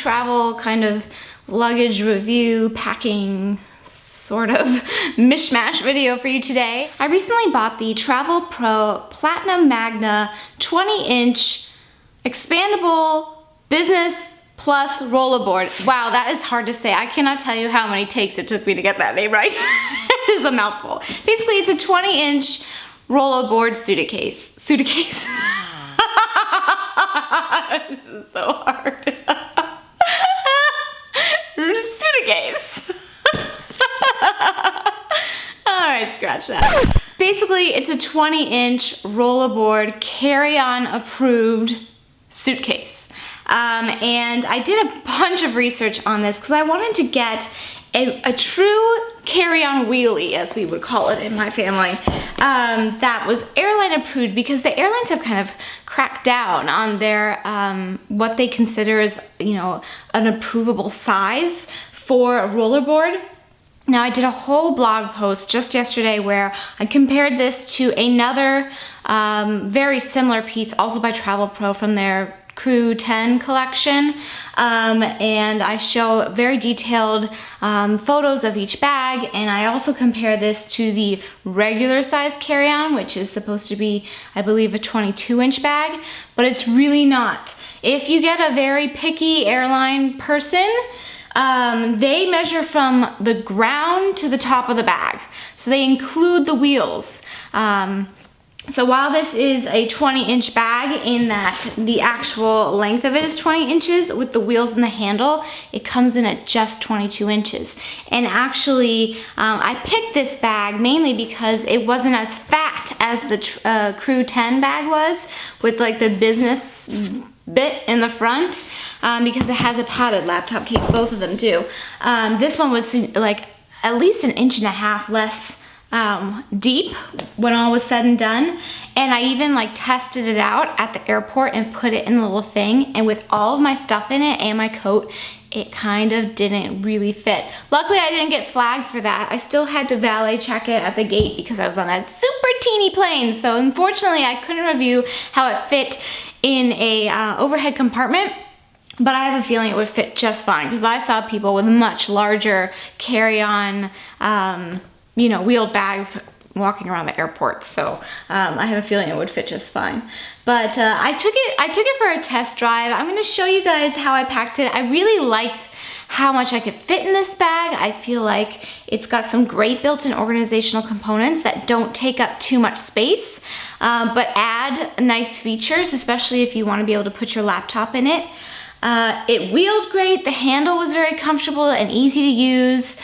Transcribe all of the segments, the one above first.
travel kind of luggage review, packing sort of mishmash video for you today. I recently bought the Travelpro Platinum Magna 20-inch expandable business plus Rollaboard. Wow, that is hard to say. I cannot tell you how many takes it took me to get that name right. It is a mouthful. Basically, it's a 20-inch Rollaboard suitcase. Suitcase. This is so hard. Suitcase. Alright, scratch that. Basically, it's a 20-inch Rollaboard carry-on approved suitcase. And I did a bunch of research on this because I wanted to get a true carry-on wheelie, as we would call it in my family, that was airline approved, because the airlines have kind of cracked down on their what they consider as, you know, an approvable size for a rollerboard. Now, I did a whole blog post just yesterday where I compared this to another very similar piece, also by Travelpro, from their Crew 10 collection, and I show very detailed photos of each bag, and I also compare this to the regular size carry-on, which is supposed to be, I believe, a 22-inch bag, but it's really not. If you get a very picky airline person, they measure from the ground to the top of the bag, so they include the wheels. So while this is a 20-inch bag in that the actual length of it is 20 inches, with the wheels and the handle, it comes in at just 22 inches. And actually, I picked this bag mainly because it wasn't as fat as the Crew 10 bag was, with like the business bit in the front, because it has a padded laptop case. Both of them do. This one was like at least 1.5 inches less deep when all was said and done, and I even like tested it out at the airport and put it in the little thing, and with all of my stuff in it and my coat, it kind of didn't really fit. Luckily, I didn't get flagged for that. I still had to valet check it at the gate because I was on a super teeny plane, so unfortunately I couldn't review how it fit in a overhead compartment. But I have a feeling it would fit just fine, because I saw people with much larger carry-on you know, wheeled bags walking around the airport, so I have a feeling it would fit just fine. But I took it for a test drive. I'm going to show you guys how I packed it. I really liked how much I could fit in this bag. I feel like it's got some great built-in organizational components that don't take up too much space, but add nice features, especially if you want to be able to put your laptop in it. It wheeled great. The handle was very comfortable and easy to use.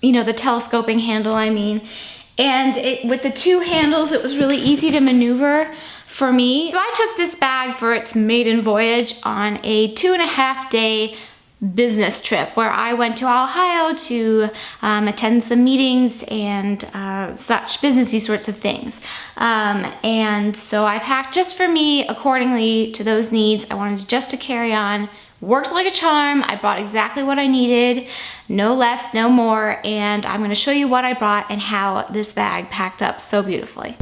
You know, the telescoping handle, I mean. And with the two handles, it was really easy to maneuver for me. So I took this bag for its maiden voyage on a 2.5-day business trip where I went to Ohio to attend some meetings and such businessy sorts of things. And so I packed just for me accordingly to those needs. I wanted just to carry on. Worked like a charm. I brought exactly what I needed, no less, no more, and I'm going to show you what I brought and how this bag packed up so beautifully.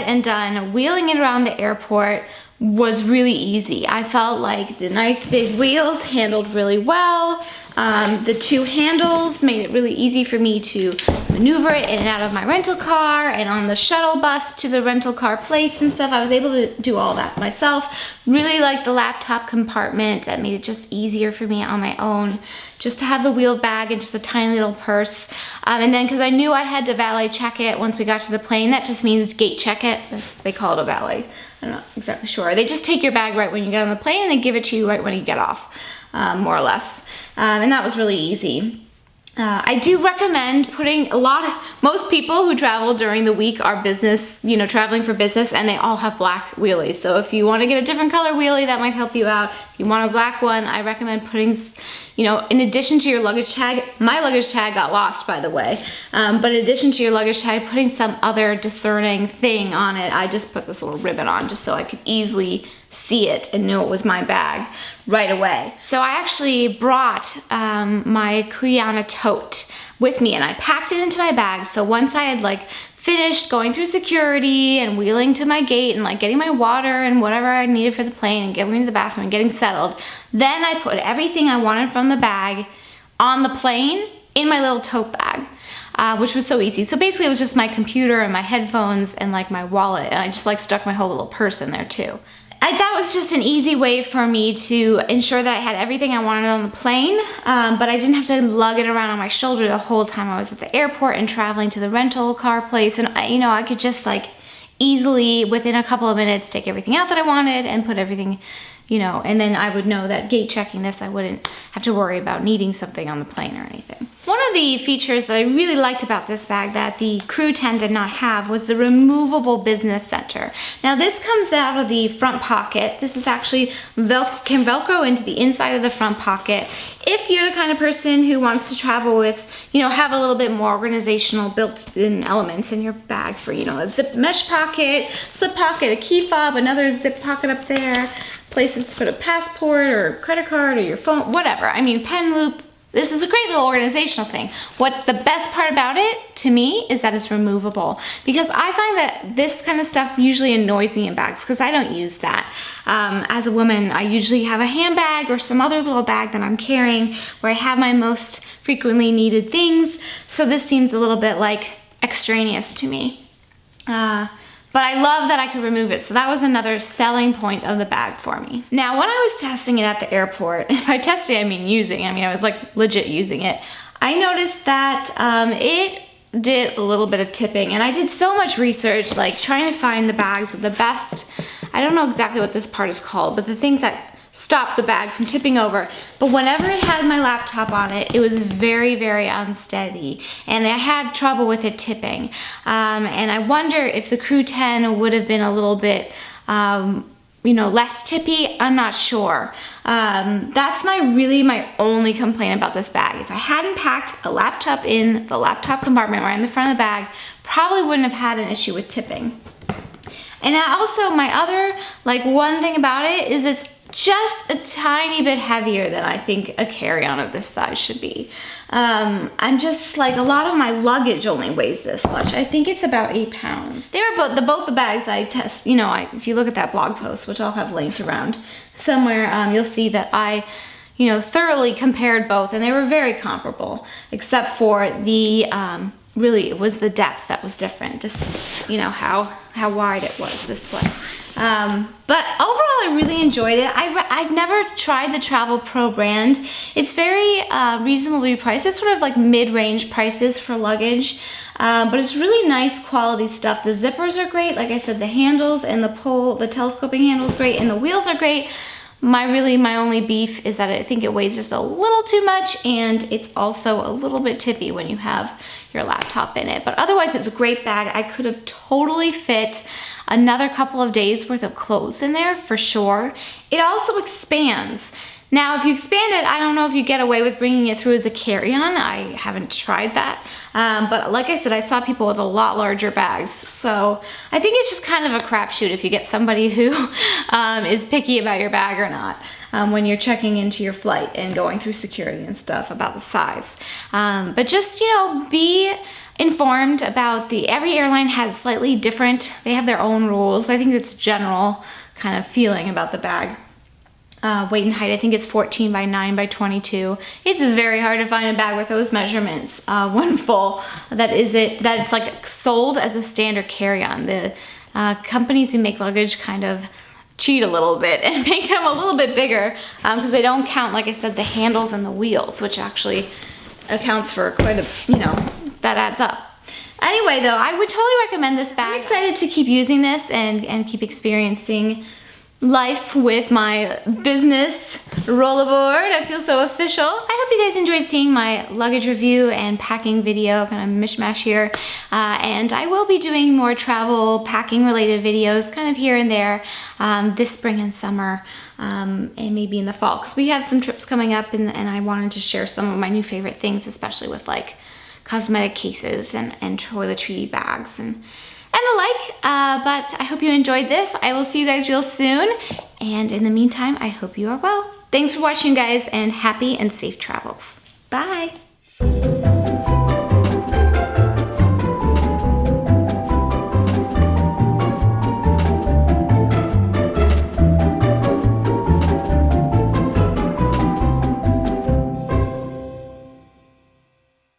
And done, wheeling it around the airport was really easy. I felt like the nice big wheels handled really well. The two handles made it really easy for me to maneuver it in and out of my rental car, and on the shuttle bus to the rental car place and stuff. I was able to do all that myself. Really liked the laptop compartment. That made it just easier for me on my own, just to have the wheeled bag and just a tiny little purse. And then because I knew I had to valet check it once we got to the plane, that just means gate check it. They call it a valet. I'm not exactly sure. They just take your bag right when you get on the plane and they give it to you right when you get off, more or less. And that was really easy. I do recommend putting most people who travel during the week are business, traveling for business, and they all have black wheelies. So if you want to get a different color wheelie, that might help you out. If you want a black one, I recommend putting, in addition to your luggage tag, my luggage tag got lost, by the way, but in addition to your luggage tag, putting some other discerning thing on it. I just put this little ribbon on just so I could easily see it and know it was my bag right away. So I actually brought my Kuyana tote with me, and I packed it into my bag. So once I had finished going through security and wheeling to my gate and getting my water and whatever I needed for the plane and going to the bathroom and getting settled, then I put everything I wanted from the bag on the plane in my little tote bag. Which was so easy. So basically it was just my computer and my headphones and my wallet, and I just stuck my whole little purse in there too. That was just an easy way for me to ensure that I had everything I wanted on the plane, but I didn't have to lug it around on my shoulder the whole time I was at the airport and traveling to the rental car place. And I could just easily, within a couple of minutes, take everything out that I wanted and put everything, and then I would know that gate checking this, I wouldn't have to worry about needing something on the plane or anything. One of the features that I really liked about this bag that the Crew 10 did not have was the removable business center. Now this comes out of the front pocket. This is actually can Velcro into the inside of the front pocket. If you're the kind of person who wants to travel with, have a little bit more organizational built-in elements in your bag for, a zip mesh pocket, slip pocket, a key fob, another zip pocket up there, places to put a passport or credit card or your phone, whatever. Pen loop. This is a great little organizational thing. What the best part about it, to me, is that it's removable. Because I find that this kind of stuff usually annoys me in bags because I don't use that. As a woman, I usually have a handbag or some other little bag that I'm carrying where I have my most frequently needed things. So this seems a little bit extraneous to me. But I love that I could remove it, so that was another selling point of the bag for me. Now, when I was testing it at the airport, and by testing I mean using, I was legit using it, I noticed that it did a little bit of tipping, and I did so much research, trying to find the bags with the best, I don't know exactly what this part is called, but the things that stop the bag from tipping over. But whenever it had my laptop on it, it was very, very unsteady, and I had trouble with it tipping. And I wonder if the Crew 10 would have been a little bit, less tippy. I'm not sure. That's my only complaint about this bag. If I hadn't packed a laptop in the laptop compartment right in the front of the bag, probably wouldn't have had an issue with tipping. And also my other, one thing about it is it's just a tiny bit heavier than I think a carry-on of this size should be. I'm just a lot of my luggage only weighs this much. I think it's about 8 pounds. They were both the bags I test, if you look at that blog post, which I'll have linked around somewhere, you'll see that I thoroughly compared both, and they were very comparable, except for the, really it was the depth that was different. This, how wide it was this way. But overall, I really enjoyed it. I've never tried the Travelpro brand. It's very reasonably priced. It's sort of mid-range prices for luggage, but it's really nice quality stuff. The zippers are great. Like I said, the handles and the telescoping handle is great, and the wheels are great. My only beef is that I think it weighs just a little too much, and it's also a little bit tippy when you have your laptop in it. But otherwise, it's a great bag. I could have totally fit another couple of days worth of clothes in there for sure. It also expands. Now, if you expand it, I don't know if you get away with bringing it through as a carry-on. I haven't tried that. But like I said, I saw people with a lot larger bags. So I think it's just kind of a crapshoot if you get somebody who is picky about your bag or not when you're checking into your flight and going through security and stuff about the size. But just, be informed about every airline has slightly different, they have their own rules. I think it's general kind of feeling about the bag. Weight and height, I think it's 14 by 9 by 22. It's very hard to find a bag with those measurements, one full, that it's sold as a standard carry-on. The companies who make luggage kind of cheat a little bit and make them a little bit bigger because they don't count, like I said, the handles and the wheels, which actually accounts for quite a, that adds up. Anyway, though, I would totally recommend this bag. I'm excited to keep using this and keep experiencing life with my business Rollaboard. I feel so official. I hope you guys enjoyed seeing my luggage review and packing video, kind of mishmash here. And I will be doing more travel packing related videos kind of here and there this spring and summer, and maybe in the fall, because we have some trips coming up, and I wanted to share some of my new favorite things, especially with like cosmetic cases and toiletry bags and the like, but I hope you enjoyed this. I will see you guys real soon, and in the meantime, I hope you are well. Thanks for watching, guys, and happy and safe travels. Bye.